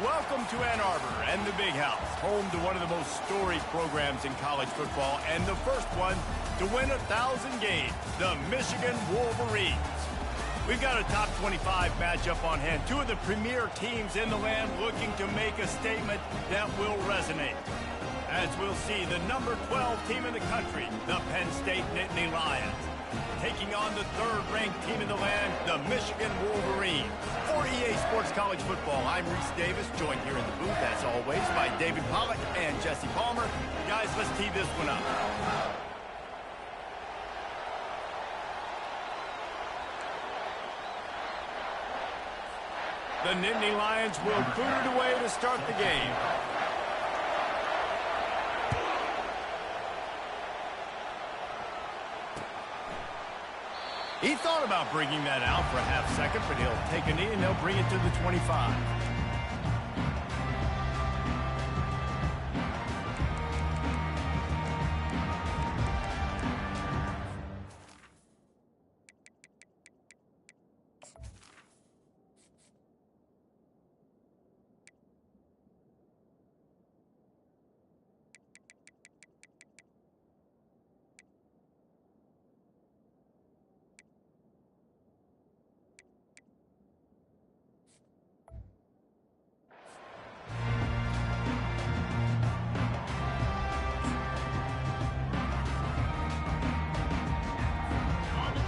Welcome to Ann Arbor and the Big House, home to one of the most storied programs in college football and the first one to win 1,000 games, the Michigan Wolverines. We've got a top 25 matchup on hand, two of the premier teams in the land looking to make a statement that will resonate. As we'll see, the number 12 team in the country, the Penn State Nittany Lions, taking on the third-ranked team in the land, the Michigan Wolverines. For EA Sports College Football, I'm Reese Davis, joined here in the booth, as always, by David Pollack and Jesse Palmer. Guys, let's tee this one up. The Nittany Lions will boot it away to start the game. He thought about bringing that out for a half second, but he'll take a knee and he'll bring it to the 25.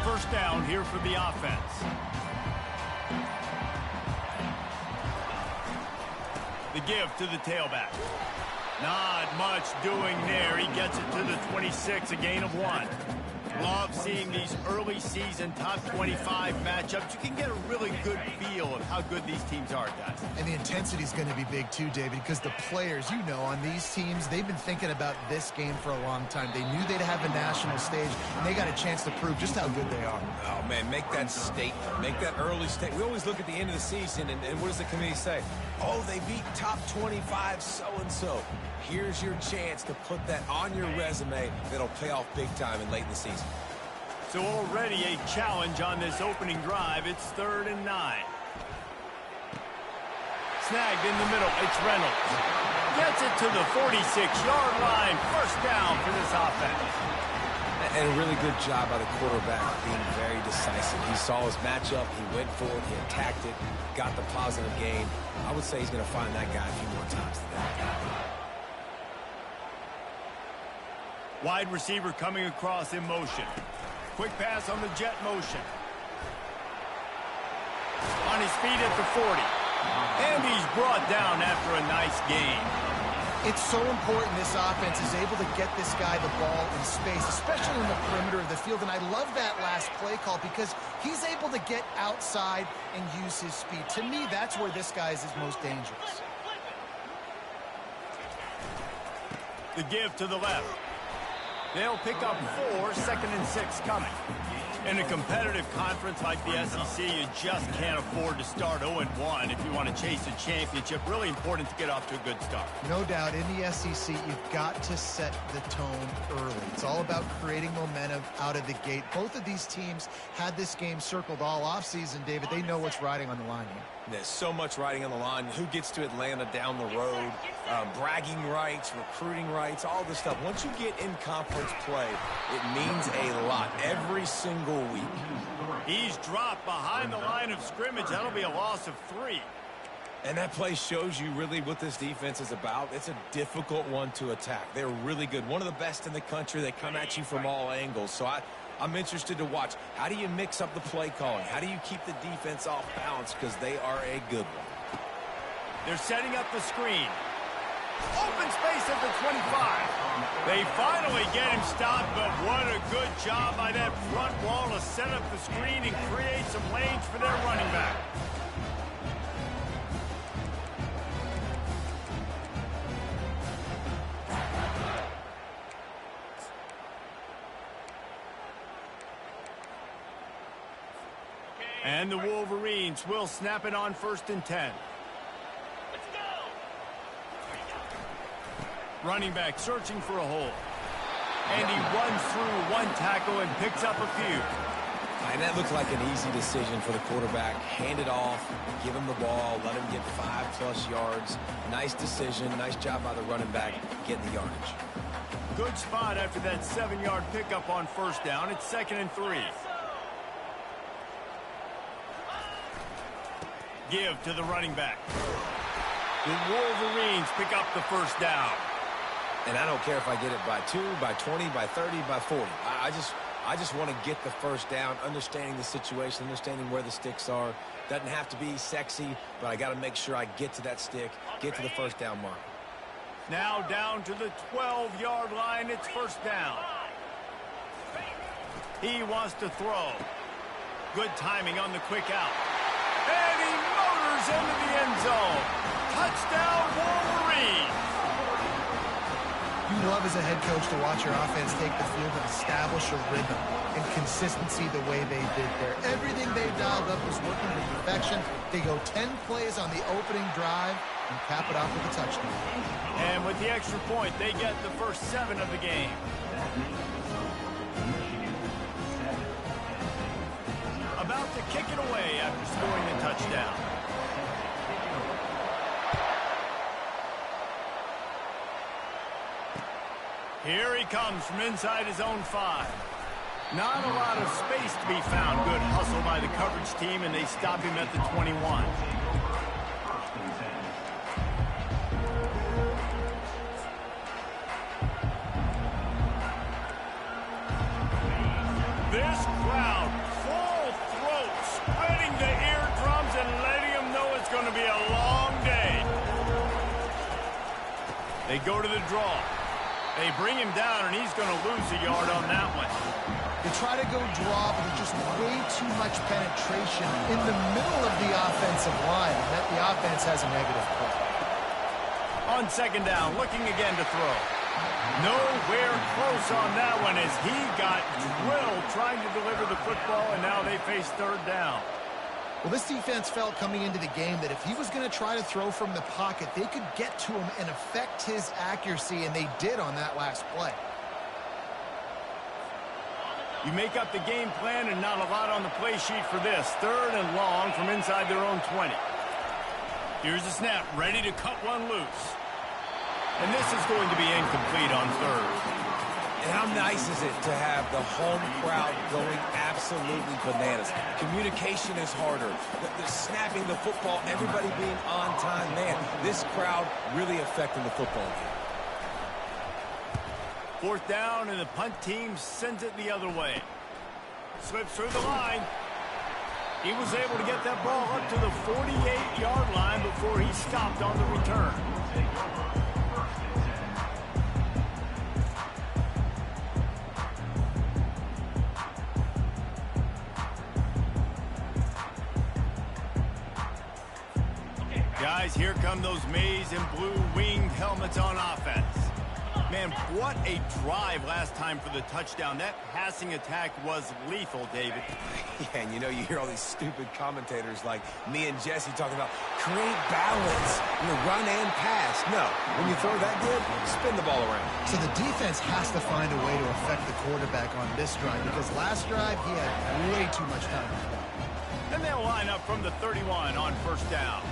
First down here for the offense. The give to the tailback. Not much doing there. He gets it to the 26, a gain of 1. Love seeing these early season top 25 matchups. You can get a really good feel of how good these teams are, guys. And the intensity is going to be big too, David, because the players, you know, on these teams, they've been thinking about this game for a long time. They knew they'd have a national stage, and they got a chance to prove just how good they are. Oh, man, make that statement. Make that early statement. We always look at the end of the season, and what does the committee say? Oh, they beat top 25 so-and-so. Here's your chance to put that on your resume that'll pay off big time and late in the season. So already a challenge on this opening drive. It's 3rd and 9. Snagged in the middle. It's Reynolds. Gets it to the 46-yard line. First down for this offense. And a really good job by the quarterback being very decisive. He saw his matchup. He went for it. He attacked it. Got the positive gain. I would say he's going to find that guy a few more times today. Wide receiver coming across in motion. Quick pass on the jet motion. On his feet at the 40. And he's brought down after a nice gain. It's so important this offense is able to get this guy the ball in space, especially in the perimeter of the field. And I love that last play call because he's able to get outside and use his speed. To me, that's where this guy is his most dangerous. The give to the left. They'll pick up 4, 2nd and 6 coming. In a competitive conference like the SEC, you just can't afford to start 0-1 if you want to chase a championship. Really important to get off to a good start. No doubt, in the SEC, you've got to set the tone early. It's all about creating momentum out of the gate. Both of these teams had this game circled all offseason, David. They know what's riding on the line here. There's so much riding on the line. Who gets to Atlanta down the road? Bragging rights, recruiting rights, all this stuff. Once you get in conference play, it means a lot every single week. He's dropped behind the line of scrimmage. That'll be a loss of 3. And that play shows you really what this defense is about. It's a difficult one to attack. They're really good. One of the best in the country. They come at you from all angles. So I'm interested to watch. How do you mix up the play calling? How do you keep the defense off balance? Because they are a good one. They're setting up the screen. Open space at the 25. They finally get him stopped, but what a good job by that front wall to set up the screen and create some lanes for their running back. And the Wolverines will snap it on 1st and 10. Running back searching for a hole. And he runs through one tackle and picks up a few. And that looked like an easy decision for the quarterback. Hand it off, give him the ball, let him get 5+ yards. Nice decision. Nice job by the running back getting the yardage. Good spot after that 7-yard pickup on first down. It's 2nd and 3. Give to the running back. The Wolverines pick up the first down. And I don't care if I get it by 2, by 20, by 30, by 40. I just want to get the first down, understanding the situation, understanding where the sticks are. Doesn't have to be sexy, but I got to make sure I get to that stick, get to the first down mark. Now down to the 12-yard line. It's first down. He wants to throw. Good timing on the quick out. And he motors into the end zone. Touchdown, Wolverines. You love as a head coach to watch your offense take the field and establish a rhythm and consistency the way they did there. Everything they dialed up was working to perfection. They go 10 plays on the opening drive and cap it off with a touchdown. And with the extra point, they get the first 7 of the game. About to kick it away after scoring the touchdown. Here he comes from inside his own 5. Not a lot of space to be found. Good hustle by the coverage team, and they stop him at the 21. This crowd, full throat, spreading the eardrums and letting them know it's going to be a long day. They go to the draw. They bring him down, and he's going to lose a yard on that one. They try to go draw, but there's just way too much penetration in the middle of the offensive line, and that the offense has a negative play. On 2nd down, looking again to throw. Nowhere close on that one as he got drilled trying to deliver the football, and now they face 3rd down. Well, this defense felt coming into the game that if he was going to try to throw from the pocket, they could get to him and affect his accuracy, and they did on that last play. You make up the game plan and not a lot on the play sheet for this. 3rd and long from inside their own 20. Here's the snap, ready to cut one loose. And this is going to be incomplete on 3rd. And how nice is it to have the home crowd going absolutely bananas? Communication is harder. The snapping the football, everybody being on time. Man, this crowd really affecting the football game. 4th down, and the punt team sends it the other way. Slips through the line. He was able to get that ball up to the 48-yard line before he stopped on the return. Guys, here come those maize and blue winged helmets on offense. Man, what a drive last time for the touchdown. That passing attack was lethal, David. Yeah, and you hear all these stupid commentators like me and Jesse talking about create balance, run and pass. No, when you throw that good, spin the ball around. So the defense has to find a way to affect the quarterback on this drive because last drive he had way too much time to throw. And they'll line up from the 31 on 1st down.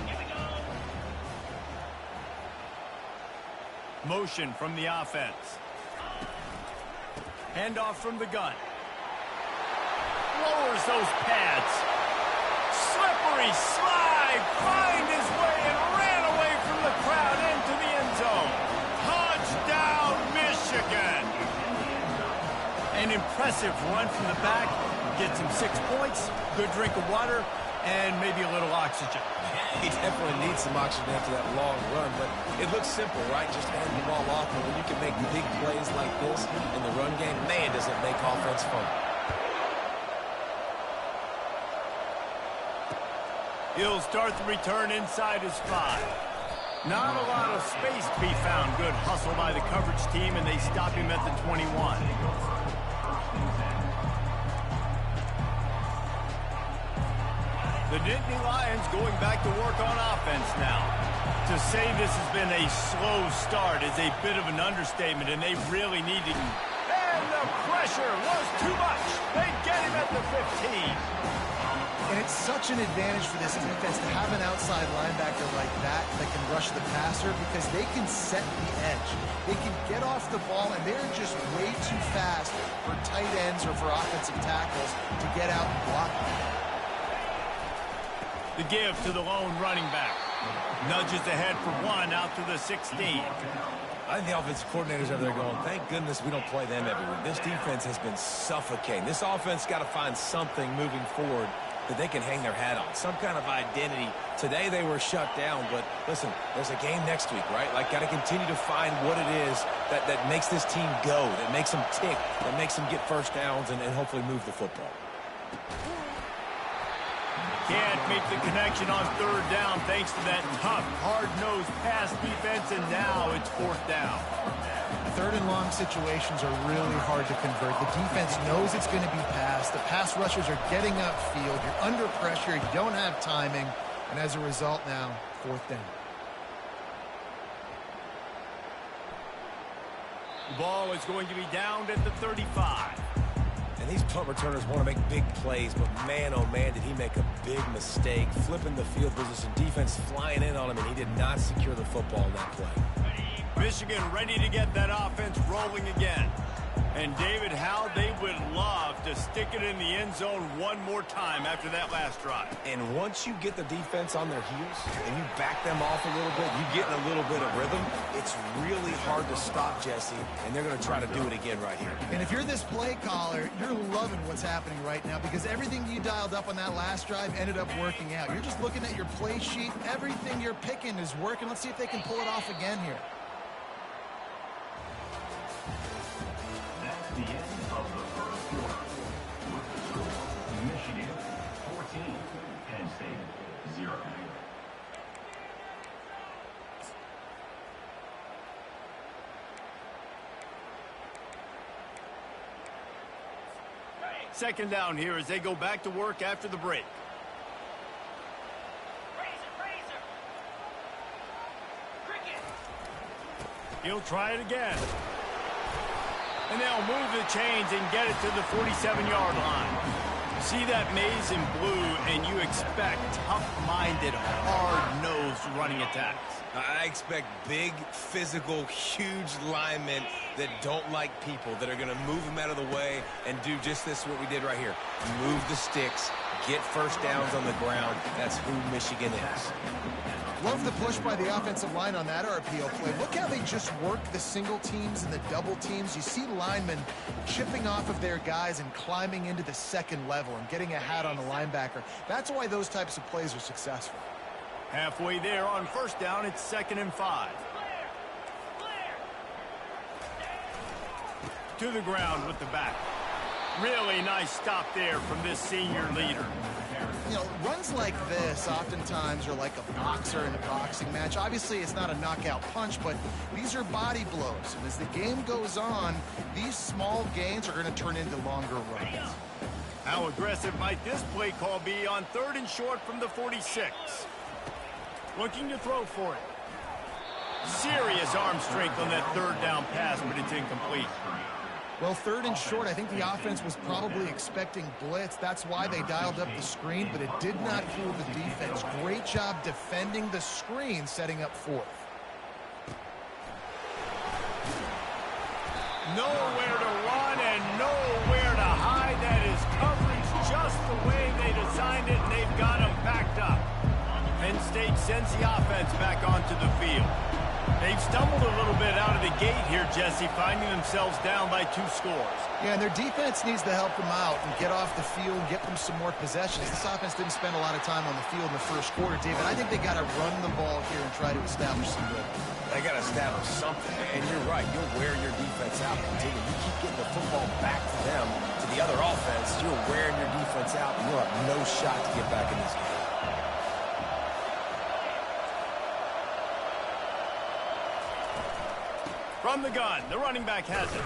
Motion from the offense. Handoff from the gun. Lowers those pads. Slippery slide. Find his way and ran away from the crowd into the end zone. Touchdown, Michigan. An impressive run from the back. Gets him 6 points, good drink of water, and maybe a little oxygen. He definitely needs some oxygen after that long run, but it looks simple, right? Just hand the ball off, and when you can make big plays like this in the run game, man, does it make offense fun. He'll start the return inside his 5. Not a lot of space to be found. Good hustle by the coverage team, and they stop him at the 21. The Nittany Lions going back to work on offense now. To say this has been a slow start is a bit of an understatement, and they really need to. And the pressure pressure was too much. They get him at the 15. And it's such an advantage for this defense to have an outside linebacker like that can rush the passer because they can set the edge. They can get off the ball, and they're just way too fast for tight ends or for offensive tackles to get out and block them. The give to the lone running back. Nudges ahead for one out to the 16. I think the offensive coordinators over there going, thank goodness we don't play them every week. This defense has been suffocating. This offense got to find something moving forward that they can hang their hat on, some kind of identity. Today they were shut down, but listen, there's a game next week, right? Like, got to continue to find what it is that makes this team go, that makes them tick, that makes them get first downs and hopefully move the football. Can't make the connection on third down thanks to that tough, hard-nosed pass defense, and now it's fourth down. Third and long situations are really hard to convert. The defense knows it's going to be passed. The pass rushers are getting upfield. You're under pressure. You don't have timing. And as a result now, fourth down. The ball is going to be downed at the 35. And these punt returners want to make big plays, but man, oh man, did he make a big mistake. Flipping the field position, defense flying in on him, and he did not secure the football in that play. Michigan ready to get that offense rolling again. And David, how they would love to stick it in the end zone one more time after that last drive. And once you get the defense on their heels and you back them off a little bit, you get in a little bit of rhythm, it's really hard to stop, Jesse, and they're going to try to do it again right here. And if you're this play caller, you're loving what's happening right now because everything you dialed up on that last drive ended up working out. You're just looking at your play sheet. Everything you're picking is working. Let's see if they can pull it off again here. The end of the first quarter. Michigan 14, Penn State 0. Second down here as they go back to work after the break. He'll try it again. And they'll move the chains and get it to the 47-yard line. See that maze in blue, and you expect tough-minded, hard-nosed running attacks. I expect big, physical, huge linemen that don't like people, that are going to move them out of the way and do just this, what we did right here. Move the sticks, get first downs on the ground. That's who Michigan is. Love the push by the offensive line on that RPO play. Look how they just work the single teams and the double teams. You see linemen chipping off of their guys and climbing into the second level and getting a hat on the linebacker. That's why those types of plays are successful. Halfway there on first down, it's 2nd and 5. To the ground with the back. Really nice stop there from this senior leader. You know, runs like this oftentimes are like a boxer in a boxing match. Obviously, it's not a knockout punch, but these are body blows. And as the game goes on, these small gains are going to turn into longer runs. How aggressive might this play call be on 3rd and short from the 46? Looking to throw for it. Serious arm strength on that 3rd down pass, but it's incomplete. Well, 3rd and short, I think the offense was probably expecting blitz. That's why they dialed up the screen, but it did not fool the defense. Great job defending the screen, setting up 4th. Nowhere to run and nowhere to hide. That is coverage just the way they designed it, and they've got them backed up. Penn State sends the offense back onto the field. They've stumbled a little bit out of the gate here, Jesse, finding themselves down by 2 scores. Yeah, and their defense needs to help them out and get off the field, get them some more possessions. This offense didn't spend a lot of time on the field in the first quarter, David. I think they got to run the ball here and try to establish some rhythm. They got to establish something, and you're right. You'll wear your defense out. Continue. You keep getting the football back to them, to the other offense. You're wearing your defense out, and you'll have no shot to get back in this game. From the gun, the running back has it.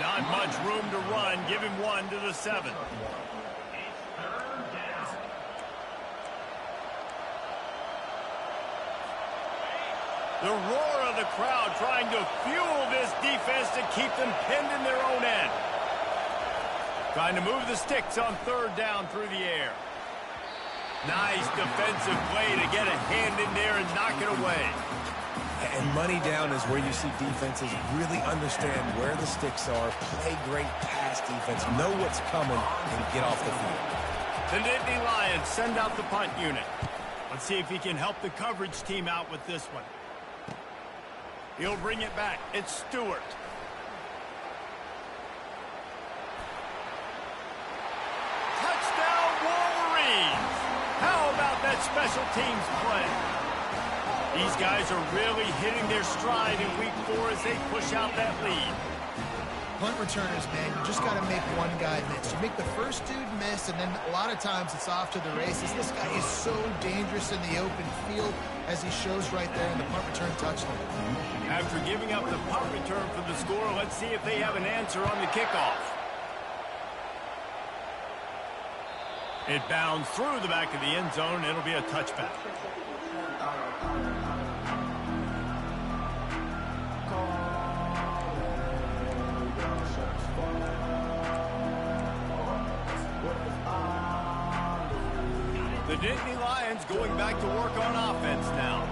Not much room to run. Give him 1 to the 7. The roar of the crowd trying to fuel this defense to keep them pinned in their own end. Trying to move the sticks on third down through the air. Nice defensive play to get a hand in there and knock it away. And money down is where you see defenses really understand where the sticks are, play great pass defense, know what's coming, and get off the field. The Nittany Lions send out the punt unit. Let's see if he can help the coverage team out with this one. He'll bring it back. It's Stewart. Touchdown, Wolverines! How about that special teams play? These guys are really hitting their stride in week 4 as they push out that lead. Punt returners, man, you just got to make one guy miss. You make the first dude miss, and then a lot of times it's off to the races. This guy is so dangerous in the open field, as he shows right there in the punt return touchdown. After giving up the punt return for the score, let's see if they have an answer on the kickoff. It bounds through the back of the end zone. It'll be a touchback. The Nittany Lions going back to work on offense now.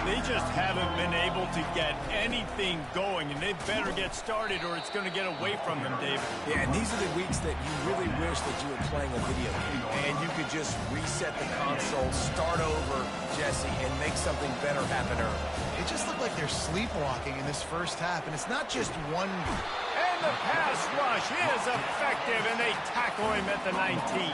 They just haven't been able to get anything going, and they better get started or it's going to get away from them, David. Yeah, and these are the weeks that you really wish that you were playing a video game, and you could just reset the console, start over, Jesse, and make something better happen early. It just looked like they're sleepwalking in this first half, and it's not just one. And the pass rush is effective, and they tackle him at the 19.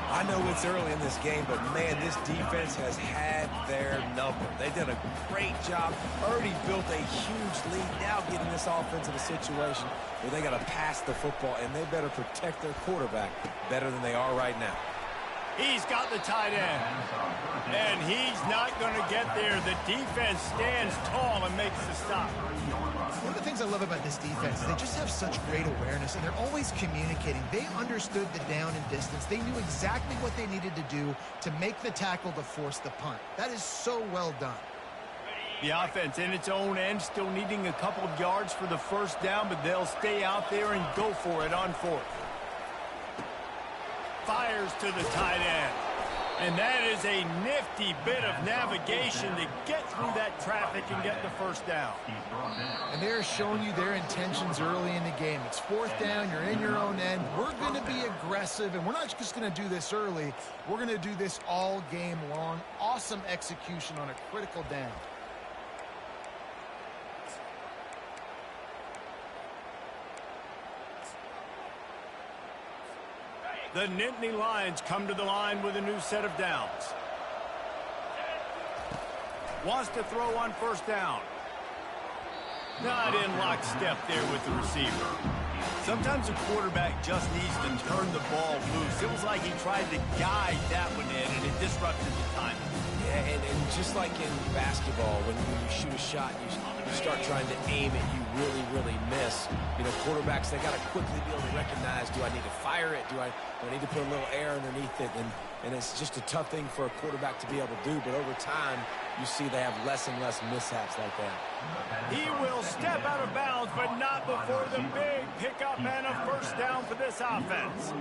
I know it's early in this game, but, man, this defense has had their number. They did a great job, already built a huge lead, now getting this offense in a situation where they got to pass the football, and they better protect their quarterback better than they are right now. He's got the tight end, and he's not going to get there. The defense stands tall and makes the stop. One of the things I love about this defense is they just have such great awareness, and they're always communicating. They understood the down and distance. They knew exactly what they needed to do to make the tackle to force the punt. That is so well done. The offense in its own end still needing a couple of yards for the first down, but they'll stay out there and go for it on fourth. Fires to the tight end. And that is a nifty bit of navigation to get through that traffic and get the first down. And they're showing you their intentions early in the game. It's fourth down. You're in your own end. We're going to be aggressive, and we're not just going to do this early. We're going to do this all game long. Awesome execution on a critical down. The Nittany Lions come to the line with a new set of downs. Wants to throw on first down. Not in lockstep there with the receiver. Sometimes a quarterback just needs to turn the ball loose. It was like he tried to guide that one in, and it disrupted the timing. Yeah, and just like in basketball, when you shoot a shot, you start trying to aim it, you really miss. You know, quarterbacks, they got to quickly be able to recognize, do I need to fire it? Do I need to put a little air underneath it? And it's just a tough thing for a quarterback to be able to do, but over time, you see they have less and less mishaps like that. He will step out of bounds, but not before the big pickup and a first down for this offense.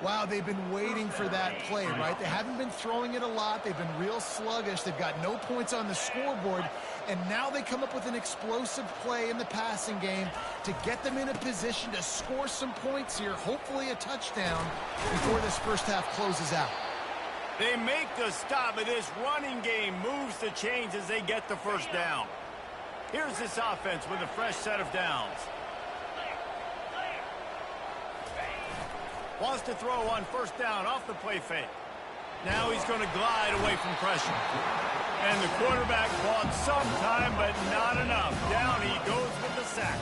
Wow, they've been waiting for that play, right? They haven't been throwing it a lot. They've been real sluggish. They've got no points on the scoreboard. And now they come up with an explosive play in the passing game to get them in a position to score some points here, hopefully a touchdown, before this first half closes out. They make the stop, but this running game moves the chains as they get the first down. Here's this offense with a fresh set of downs. Wants to throw on first down off the play fake. Now he's going to glide away from pressure. And the quarterback bought some time, but not enough. Down he goes with the sack.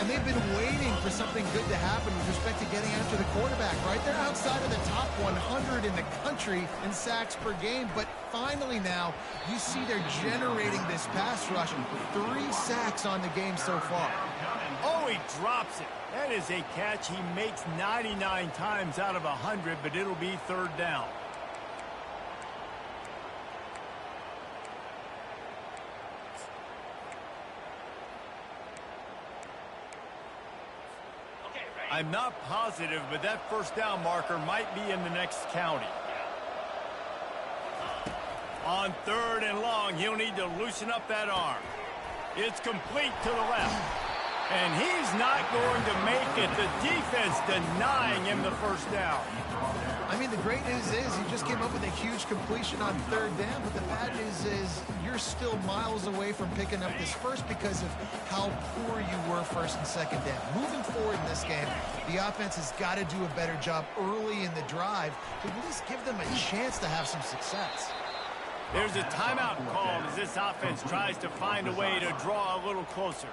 And they've been waiting for something good to happen with respect to getting after the quarterback, right? They're outside of the top 100 in the country in sacks per game, but finally now you see they're generating this pass rush. 3 sacks on the game so far. Oh, he drops it. That is a catch he makes 99 times out of 100, but it'll be third down. I'm not positive, but that first down marker might be in the next county. On 3rd and long, he'll need to loosen up that arm. It's complete to the left. And he's not going to make it. The defense denying him the first down. I mean, the great news is he just came up with a huge completion on 3rd down, but the bad news is you're still miles away from picking up this first because of how poor you were 1st and 2nd down. Moving forward in this game, the offense has got to do a better job early in the drive to at least give them a chance to have some success. There's a timeout called as this offense tries to find a way to draw a little closer.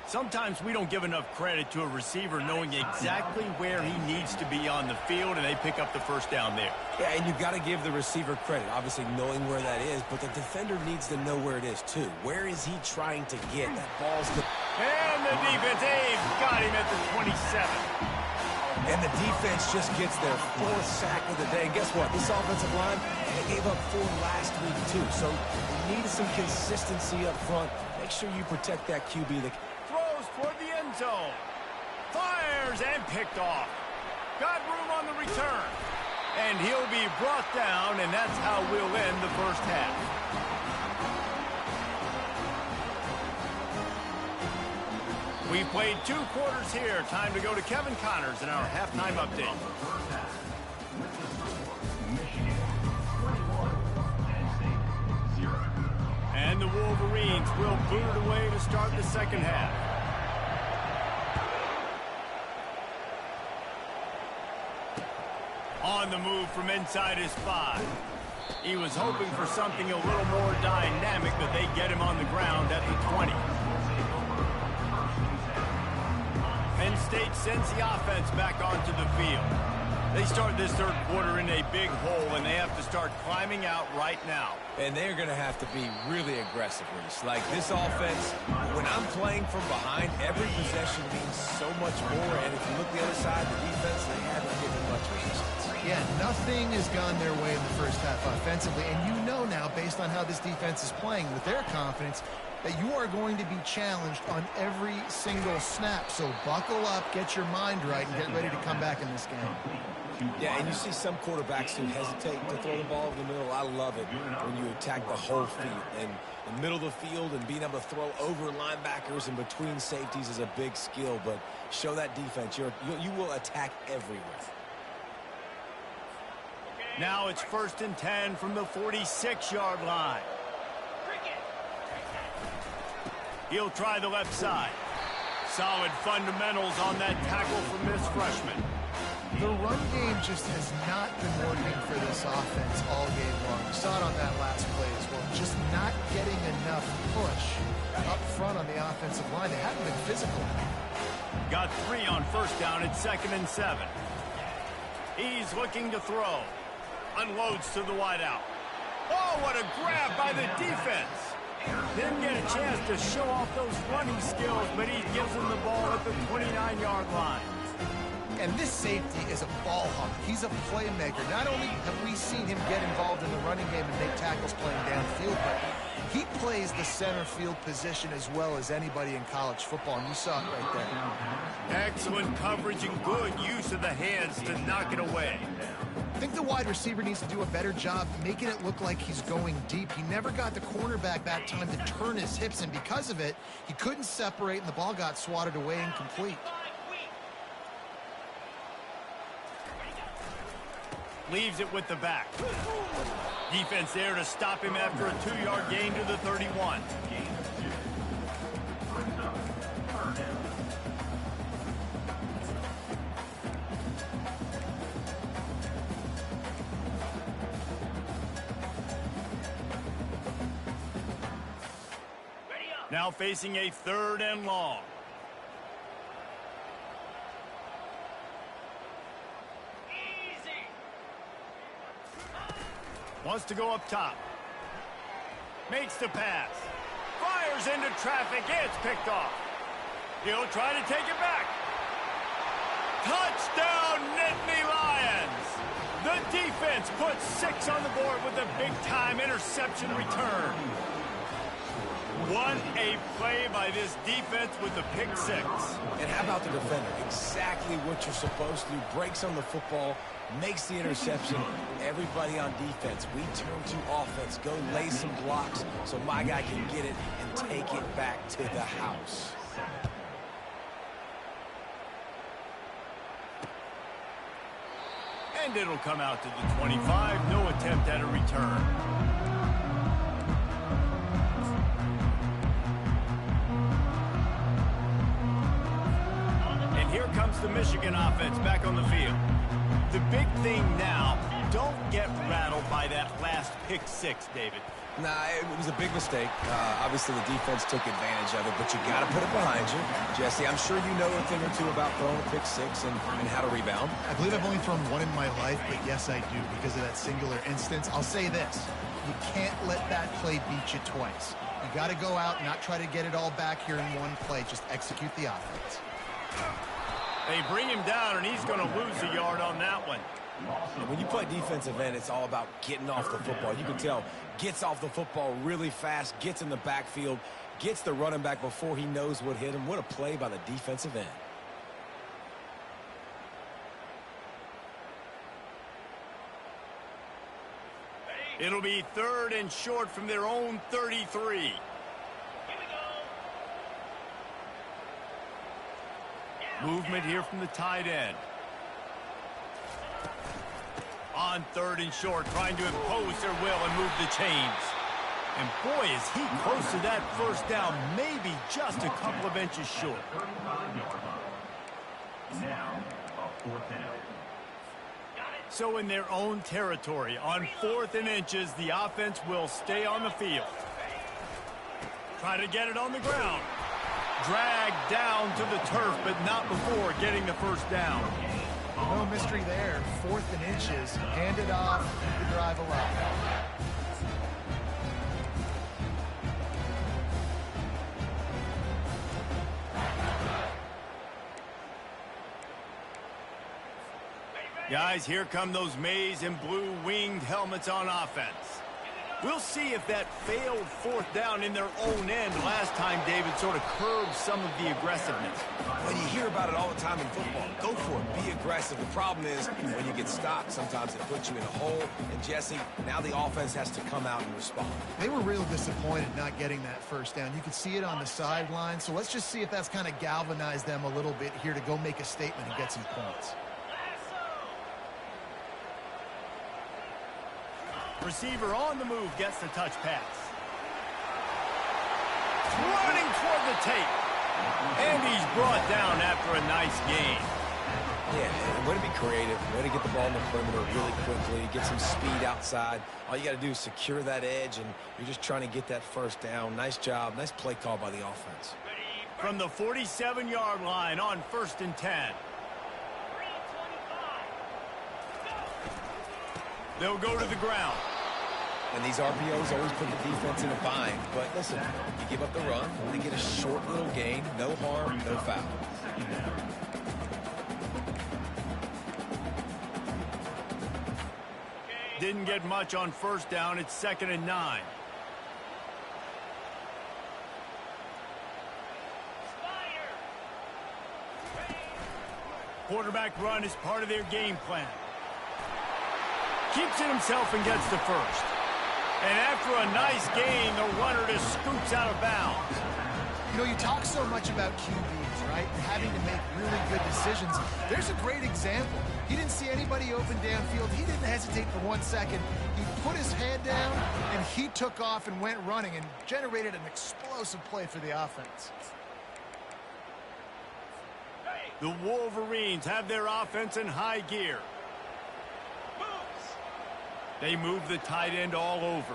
Sometimes we don't give enough credit to a receiver knowing exactly where he needs to be on the field, and they pick up the first down there. Yeah, and you've got to give the receiver credit, obviously knowing where that is, but the defender needs to know where it is, too. Where is he trying to get? That ball's the... And the defense, they've got him at the 27. And the defense just gets their 4th sack of the day. And guess what? This offensive line, they gave up 4 last week, too. So you need some consistency up front. Make sure you protect that QB. Throws toward the end zone. Fires and picked off. Got room on the return. And he'll be brought down, and that's how we'll end the first half. We've played 2 quarters here. Time to go to Kevin Connors in our halftime update. And the Wolverines will boot it away to start the second half. On the move from inside his 5. He was hoping for something a little more dynamic, but they get him on the ground at the 20. Penn State sends the offense back onto the field. They start this 3rd quarter in a big hole, and they have to start climbing out right now. And they're going to have to be really aggressive, Reese. Like this offense, when I'm playing from behind, every possession means so much more. And if you look the other side, the defense, they haven't given much resistance. Yeah, nothing has gone their way in the first half offensively. And you know now, based on how this defense is playing with their confidence, that you are going to be challenged on every single snap. So buckle up, get your mind right, and get ready to come back in this game. Yeah, and you see some quarterbacks who hesitate to throw the ball over the middle. I love it when you attack the whole field. And the middle of the field and being able to throw over linebackers and between safeties is a big skill. But show that defense. You will attack everywhere. Now it's 1st and 10 from the 46-yard line. He'll try the left side. Solid fundamentals on that tackle from this freshman. The run game just has not been working for this offense all game long. We saw it on that last play as well. Just not getting enough push up front on the offensive line. They haven't been physical. Got 3 on 1st down at 2nd and 7. He's looking to throw. Unloads to the wideout. Oh, what a grab by the defense. Didn't get a chance to show off those running skills, but he gives him the ball at the 29-yard line. And this safety is a ball hawk. He's a playmaker. Not only have we seen him get involved in the running game and make tackles playing downfield, but he plays the center field position as well as anybody in college football, and you saw it right there. Excellent coverage and good use of the hands to knock it away. I think the wide receiver needs to do a better job making it look like he's going deep. He never got the cornerback that time to turn his hips, and because of it, he couldn't separate, and the ball got swatted away incomplete. Leaves it with the back. Defense there to stop him after a 2-yard gain to the 31. Now facing a 3rd and long. Wants to go up top. Makes the pass. Fires into traffic. It's picked off. He'll try to take it back. Touchdown, Nittany Lions. The defense puts 6 on the board with a big-time interception return. What a play by this defense with the pick six. And how about the defender? Exactly what you're supposed to do. Breaks on the football, makes the interception. Everybody on defense, we turn to offense. Go lay some blocks so my guy can get it and take it back to the house. And it'll come out to the 25. No attempt at a return. And here comes the Michigan offense back on the field. The big thing now, don't get rattled by that last pick six, David. Nah, it was a big mistake. Obviously, the defense took advantage of it, but you got to put it behind you. Jesse, I'm sure you know a thing or two about throwing a pick six and how to rebound. I believe I've only thrown one in my life, but yes, I do because of that singular instance. I'll say this. You can't let that play beat you twice. You got to go out and not try to get it all back here in one play. Just execute the offense. They bring him down, and he's going to lose a yard on that one. And when you play defensive end, it's all about getting off the football. You can tell, gets off the football really fast, gets in the backfield, gets the running back before he knows what hit him. What a play by the defensive end. It'll be 3rd and short from their own 33. Movement here from the tight end. On 3rd and short, trying to impose their will and move the chains. And boy, is he close to that first down, maybe just a couple of inches short. Now, a 4th down. So in their own territory, on 4th and inches, the offense will stay on the field. Try to get it on the ground. Dragged down to the turf, but not before getting the first down. No mystery there. 4th and inches. Hand it off. Keep the drive alive. Guys, here come those maize and blue winged helmets on offense. We'll see if that failed 4th down in their own end last time, David, sort of curbed some of the aggressiveness. When you hear about it all the time in football, go for it. Be aggressive. The problem is when you get stopped, sometimes it puts you in a hole. And, Jesse, now the offense has to come out and respond. They were real disappointed not getting that first down. You could see it on the sideline. So let's just see if that's kind of galvanized them a little bit here to go make a statement and get some points. Receiver on the move gets the touch pass. Running toward the tape. And he's brought down after a nice gain. Yeah, way to be creative. Way to get the ball in the perimeter really quickly. Get some speed outside. All you got to do is secure that edge, and you're just trying to get that first down. Nice job. Nice play call by the offense. From the 47-yard line on 1st and 10. They'll go to the ground. And these RPOs always put the defense in a bind. But listen, you give up the run, only get a short little gain. No harm, no foul. Didn't get much on 1st down. It's 2nd and 9. Quarterback run is part of their game plan. Keeps it himself and gets the first. And after a nice gain, the runner just scoots out of bounds. You know, you talk so much about QBs, right? And having to make really good decisions. There's a great example. He didn't see anybody open downfield. He didn't hesitate for 1 second. He put his head down, and he took off and went running and generated an explosive play for the offense. The Wolverines have their offense in high gear. They move the tight end all over.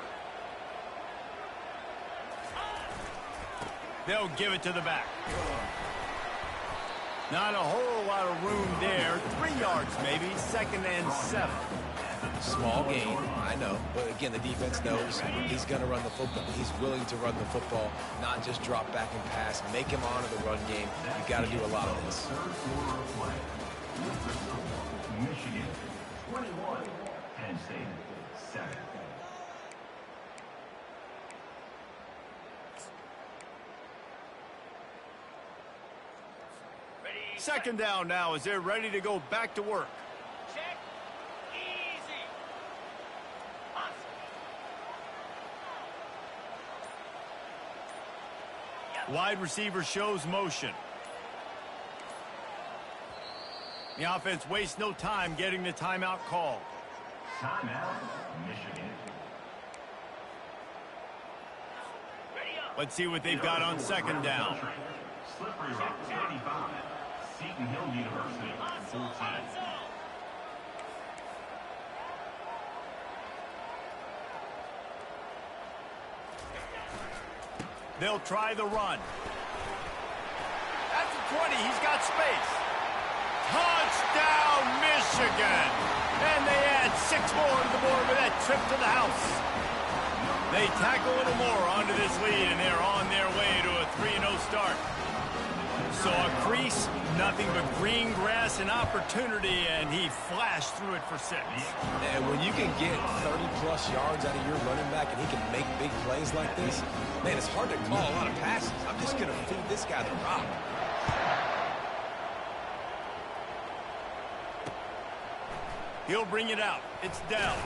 They'll give it to the back. Not a whole lot of room there. 3 yards maybe, 2nd and 7. Small gain, I know. But again, the defense knows he's going to run the football. He's willing to run the football, not just drop back and pass. Make him honor the run game. You've got to do a lot of this. Michigan, 21. Penn State, 7. Second down now as they're ready to go back to work. Check. Easy. Wide receiver shows motion. The offense wastes no time getting the timeout call. Timeout, Michigan. Let's see what they've got on second down. Slippery Rock 35. Seton Hill University 14. They'll try the run. At the 20, he's got space. Touchdown, Michigan! And they add 6 more to the board with that trip to the house. They tack a little more onto this lead, and they're on their way to a 3-0 start. So a crease, nothing but green grass and opportunity, and he flashed through it for 6. And when you can get 30-plus yards out of your running back and he can make big plays like this, man, it's hard to call a lot of passes. I'm just going to feed this guy the rock. He'll bring it out. It's down.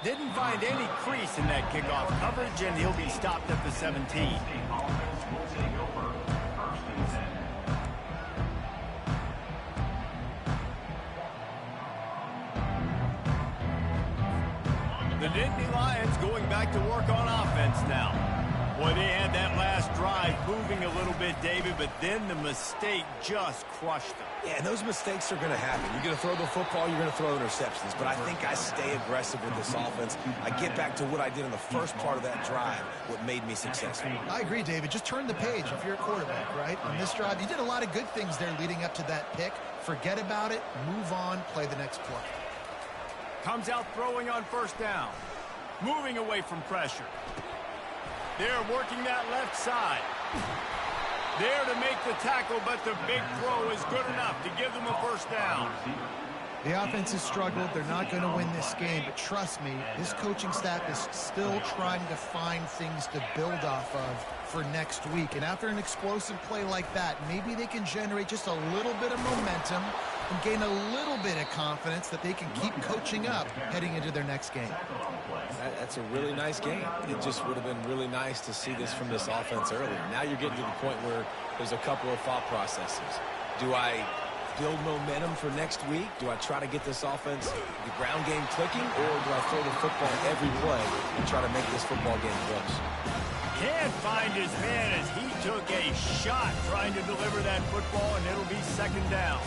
Didn't find any crease in that kickoff coverage, and he'll be stopped at the 17. Offense will take over. First and 10. The Nittany Lions going back to work on offense now. Boy, they had that last drive moving a little bit, David, but then the mistake just crushed them. Yeah, and those mistakes are going to happen. You're going to throw the football, you're going to throw interceptions. But I think I stay aggressive with this offense. I get back to what I did in the first part of that drive, what made me successful. I agree, David. Just turn the page if you're a quarterback, right? On this drive, you did a lot of good things there leading up to that pick. Forget about it, move on, play the next play. Comes out throwing on first down. Moving away from pressure. They're working that left side. There to make the tackle, but the big throw is good enough to give them a first down. The offense has struggled. They're not going to win this game, but trust me, this coaching staff is still trying to find things to build off of for next week. And after an explosive play like that, maybe they can generate just a little bit of momentum and gain a little bit of confidence that they can keep coaching up heading into their next game. That's a really nice game. It just would have been really nice to see this from this offense earlier. Now you're getting to the point where there's a couple of thought processes. Do I build momentum for next week? Do I try to get this offense, the ground game clicking, or do I throw the football every play and try to make this football game close? Can't find his man as he took a shot trying to deliver that football, and it'll be second down.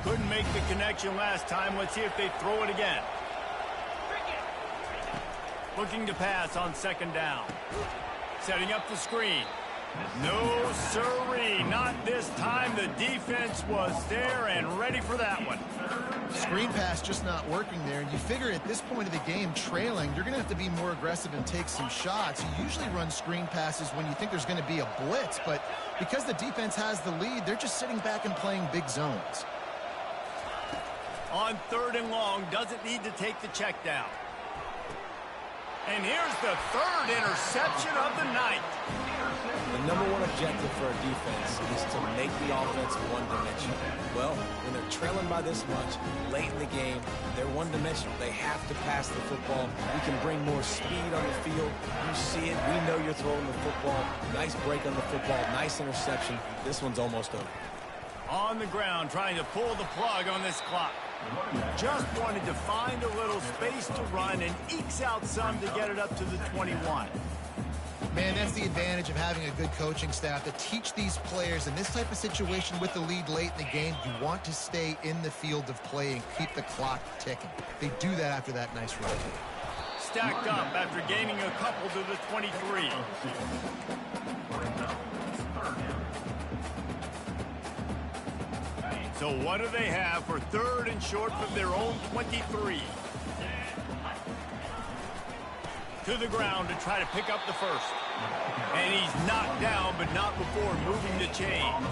Couldn't make the connection last time. Let's see if they throw it again. Looking to pass on second down. Setting up the screen. No, sirree. Not this time. The defense was there and ready for that one. Screen pass just not working there. And you figure at this point of the game, trailing, you're going to have to be more aggressive and take some shots. You usually run screen passes when you think there's going to be a blitz. But because the defense has the lead, they're just sitting back and playing big zones. On third and long, doesn't need to take the check down. And here's the third interception of the night. The number one objective for a defense is to make the offense one-dimensional. Well, when they're trailing by this much, late in the game, they're one-dimensional. They have to pass the football. You can bring more speed on the field. You see it. We know you're throwing the football. Nice break on the football. Nice interception. This one's almost over. On the ground, trying to pull the plug on this clock. Just wanted to find a little space to run and ekes out some to get it up to the 21. Man, that's the advantage of having a good coaching staff to teach these players in this type of situation with the lead late in the game. You want to stay in the field of play and keep the clock ticking. They do that after that nice run. Stacked up after gaining a couple to the 23. So what do they have for third and short from their own 23? To the ground to try to pick up the first. And he's knocked down, but not before moving the chains.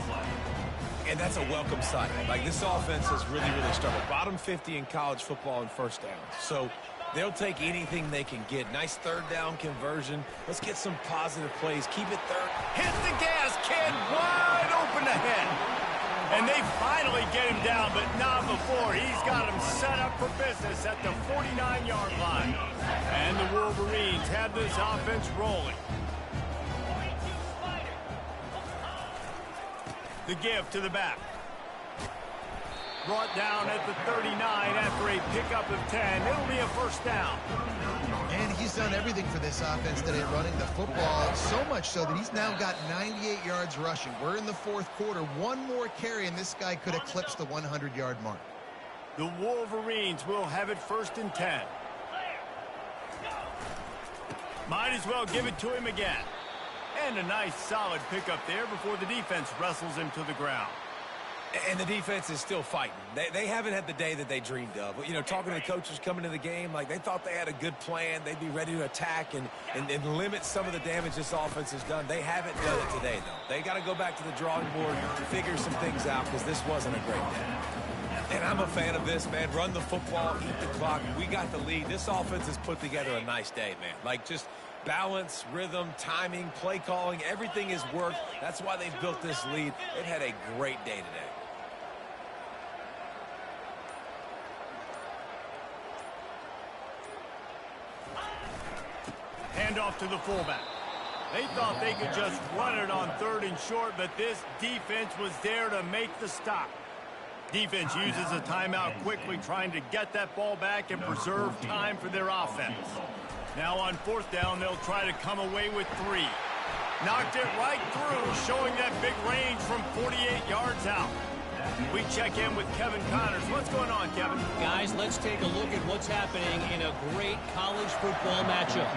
And that's a welcome sight. Like, this offense has really, really struggled. Bottom 50 in college football in first downs. So They'll take anything they can get. Nice third down conversion. Let's get some positive plays. Keep it third. Hit the gas, kid. Wide open ahead. And they finally get him down, but not before. He's got him set up for business at the 49-yard line. And the Wolverines have this offense rolling. The give to the back. Brought down at the 39 after a pickup of 10. It'll be a first down. And he's done everything for this offense today, running the football, so much so that he's now got 98 yards rushing. We're in the fourth quarter. One more carry, and this guy could eclipse the 100-yard mark. The Wolverines will have it first and 10. Might as well give it to him again. And a nice solid pickup there before the defense wrestles him to the ground. And the defense is still fighting. They haven't had the day that they dreamed of. You know, talking to the coaches coming to the game, like they thought they had a good plan. They'd be ready to attack and limit some of the damage this offense has done. They haven't done it today, though. They got to go back to the drawing board, figure some things out, because this wasn't a great day. And I'm a fan of this, man. Run the football, eat the clock. We got the lead. This offense has put together a nice day, man. Like, just balance, rhythm, timing, play calling, everything has worked. That's why they've built this lead. They've had a great day today. Handoff to the fullback. They thought they could just run it on third and short, but this defense was there to make the stop. Defense uses a timeout quickly, trying to get that ball back and preserve time for their offense. Now on fourth down, they'll try to come away with 3. Knocked it right through, showing that big range from 48 yards out. We check in with Kevin Connors. What's going on, Kevin? Guys, let's take a look at what's happening in a great college football matchup.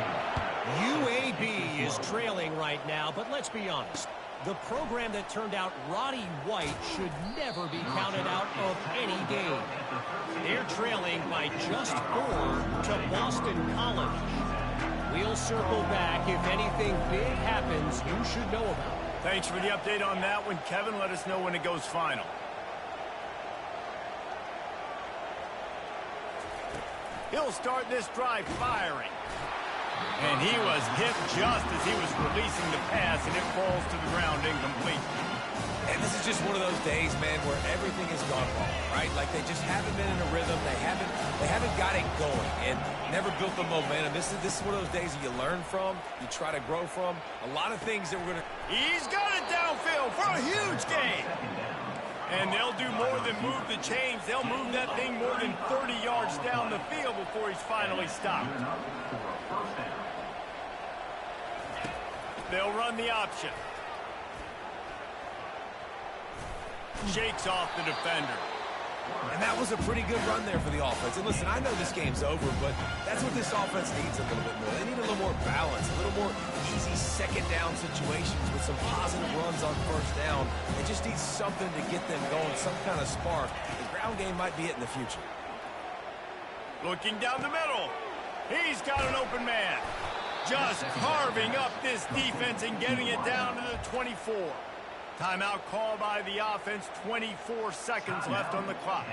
UAB is trailing right now, but let's be honest. The program that turned out Roddy White should never be counted out of any game. They're trailing by just 4 to Boston College. We'll circle back if anything big happens you should know about. Thanks for the update on that one, Kevin. Let us know when it goes final. He'll start this drive firing. And he was hit just as he was releasing the pass, and it falls to the ground incomplete. And this is just one of those days, man, where everything has gone wrong, right? Like they just haven't been in a rhythm. They haven't got it going and never built the momentum. This is one of those days that you learn from, you try to grow from. A lot of things that we're going to... He's got it downfield for a huge gain. And they'll do more than move the chains. They'll move that thing more than 30 yards down the field before he's finally stopped. They'll run the option. Shakes off the defender. And that was a pretty good run there for the offense. And listen, I know this game's over, but that's what this offense needs a little bit more. They need a little more balance, a little more easy second down situations with some positive runs on first down. They just need something to get them going, some kind of spark. The ground game might be it in the future. Looking down the middle. He's got an open man. Just carving up this defense and getting it down to the 24. Timeout call by the offense, 24 seconds left on the clock.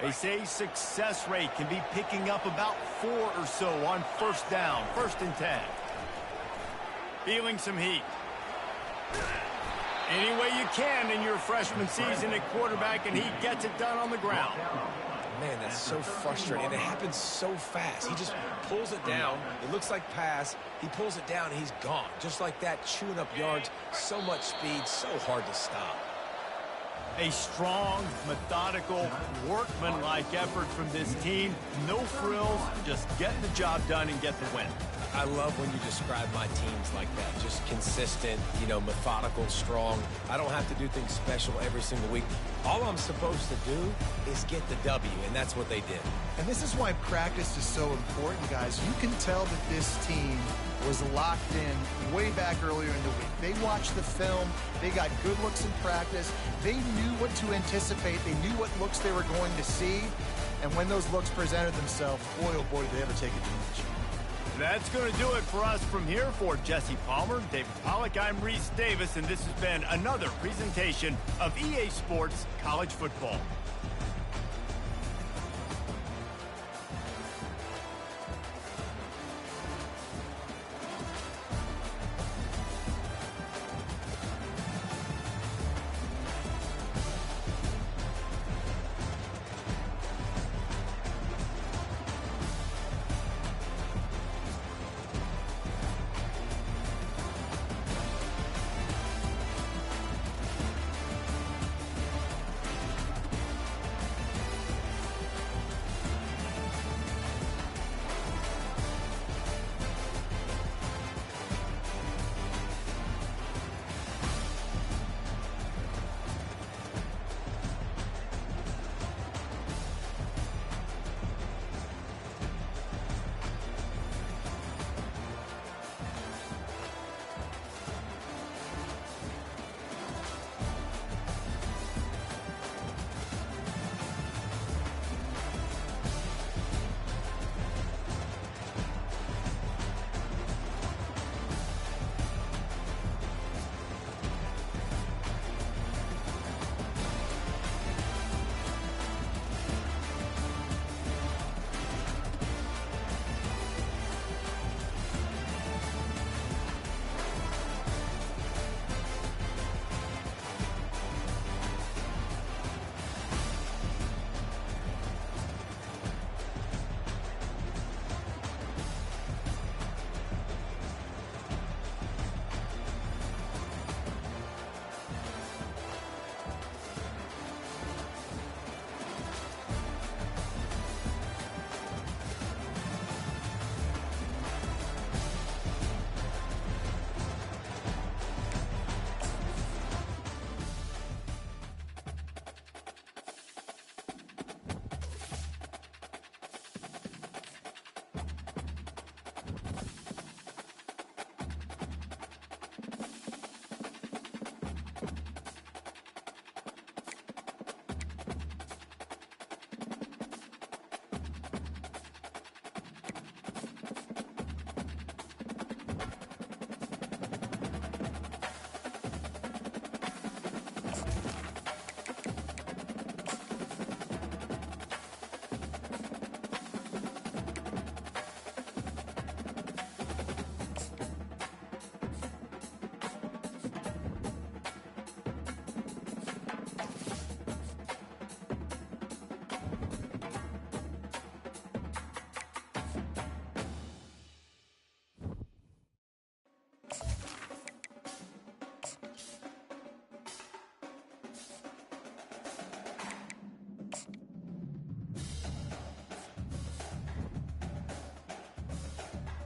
They say success rate can be picking up about 4 or so on first down, 1st and 10. Feeling some heat. Any way you can in your freshman season at quarterback, and he gets it done on the ground. Man, that's so frustrating. It happens so fast. He just pulls it down. It looks like pass. He pulls it down, and he's gone. Just like that, chewing up yards. So much speed, so hard to stop. A strong, methodical, workmanlike effort from this team. No frills, just getting the job done and get the win. I love when you describe my teams like that. Just consistent, you know, methodical, strong. I don't have to do things special every single week. All I'm supposed to do is get the W, and that's what they did. And this is why practice is so important, guys. You can tell that this team was locked in way back earlier in the week. They watched the film. They got good looks in practice. They knew what to anticipate. They knew what looks they were going to see. And when those looks presented themselves, boy, oh boy, did they ever take advantage. That's going to do it for us from here. For Jesse Palmer, David Pollack, I'm Reese Davis, and this has been another presentation of EA Sports College Football.